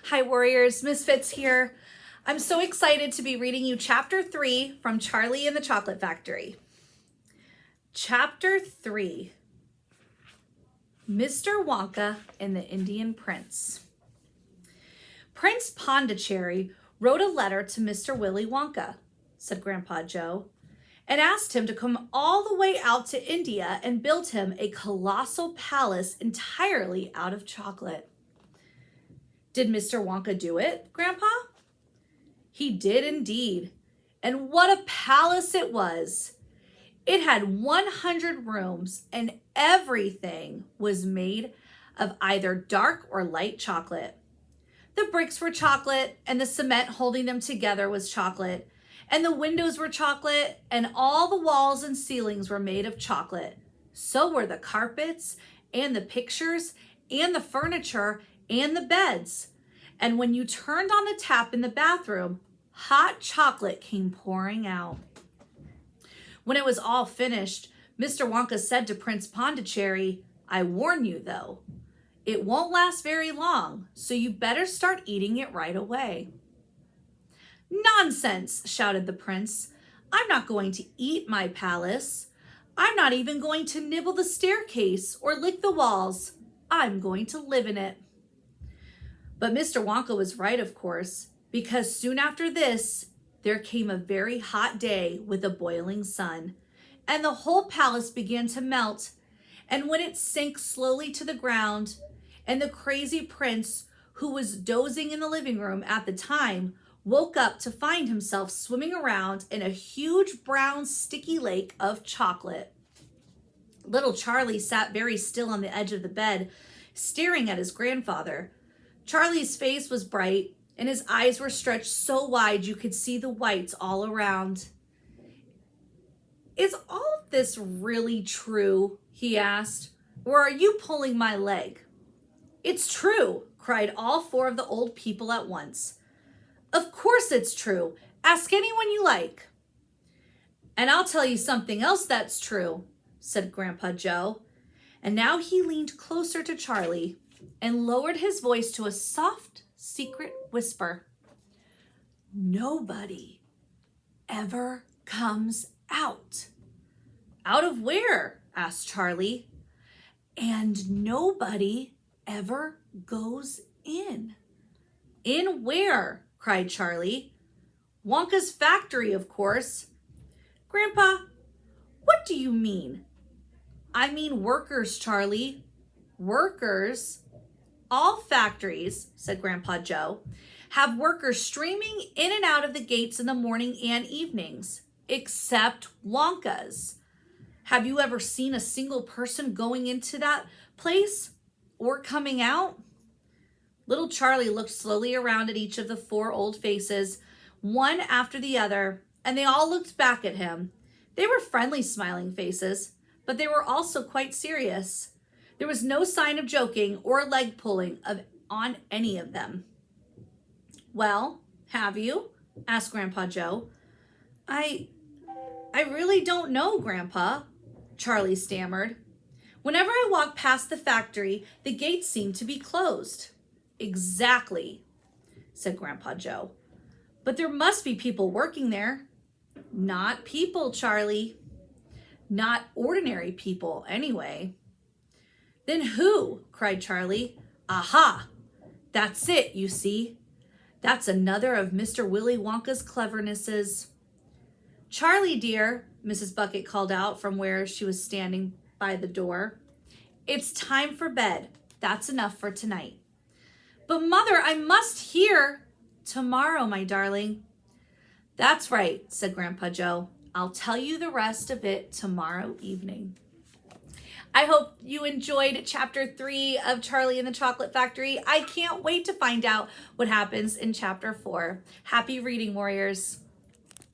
Hi warriors, Miss Fitz here. I'm so excited to be reading you chapter 3 from Charlie and the Chocolate Factory. Chapter 3, Mr. Wonka and the Indian Prince. Prince Pondicherry wrote a letter to Mr. Willy Wonka, said Grandpa Joe, and asked him to come all the way out to India and build him a colossal palace entirely out of chocolate. Did Mr. Wonka do it, Grandpa? He did indeed. And what a palace it was! It had 100 rooms and everything was made of either dark or light chocolate. The bricks were chocolate and the cement holding them together was chocolate, and the windows were chocolate and all the walls and ceilings were made of chocolate. So were the carpets and the pictures and the furniture and the beds. And when you turned on the tap in the bathroom, hot chocolate came pouring out. When it was all finished, Mr. Wonka said to Prince Pondicherry, "I warn you though, it won't last very long, so you better start eating it right away." "Nonsense," shouted the prince. "I'm not going to eat my palace. I'm not even going to nibble the staircase or lick the walls. I'm going to live in it." But Mr. Wonka was right, of course, because soon after this, there came a very hot day with a boiling sun, and the whole palace began to melt. And when it sank slowly to the ground, and the crazy prince, who was dozing in the living room at the time, woke up to find himself swimming around in a huge brown sticky lake of chocolate. Little Charlie sat very still on the edge of the bed, staring at his grandfather. Charlie's face was bright, and his eyes were stretched so wide you could see the whites all around. "Is all of this really true?" he asked. "Or are you pulling my leg?" "It's true," cried all four of the old people at once. "Of course it's true. Ask anyone you like." "And I'll tell you something else that's true," said Grandpa Joe. And now he leaned closer to Charlie and lowered his voice to a soft, secret whisper. "Nobody ever comes out." "Out of where?" asked Charlie. "And nobody ever goes in." "In where?" cried Charlie. "Wonka's factory, of course." "Grandpa, what do you mean?" "I mean workers, Charlie." "Workers? All factories," said Grandpa Joe, "have workers streaming in and out of the gates in the morning and evenings, except Wonka's. Have you ever seen a single person going into that place or coming out?" Little Charlie looked slowly around at each of the four old faces, one after the other, and they all looked back at him. They were friendly, smiling faces, but they were also quite serious. There was no sign of joking or leg pulling on any of them. "Well, have you?" asked Grandpa Joe. I really don't know, Grandpa," Charlie stammered. "Whenever I walk past the factory, the gates seem to be closed." "Exactly," said Grandpa Joe. "But there must be people working there." "Not people, Charlie. Not ordinary people, anyway." "Then who?" cried Charlie. "Aha! That's it, you see. That's another of Mr. Willy Wonka's clevernesses." "Charlie, dear," Mrs. Bucket called out from where she was standing by the door, "it's time for bed. That's enough for tonight." "But Mother, I must hear." "Tomorrow, my darling." "That's right," said Grandpa Joe. "I'll tell you the rest of it tomorrow evening." I hope you enjoyed chapter 3 of Charlie and the Chocolate Factory. I can't wait to find out what happens in chapter 4. Happy reading, warriors.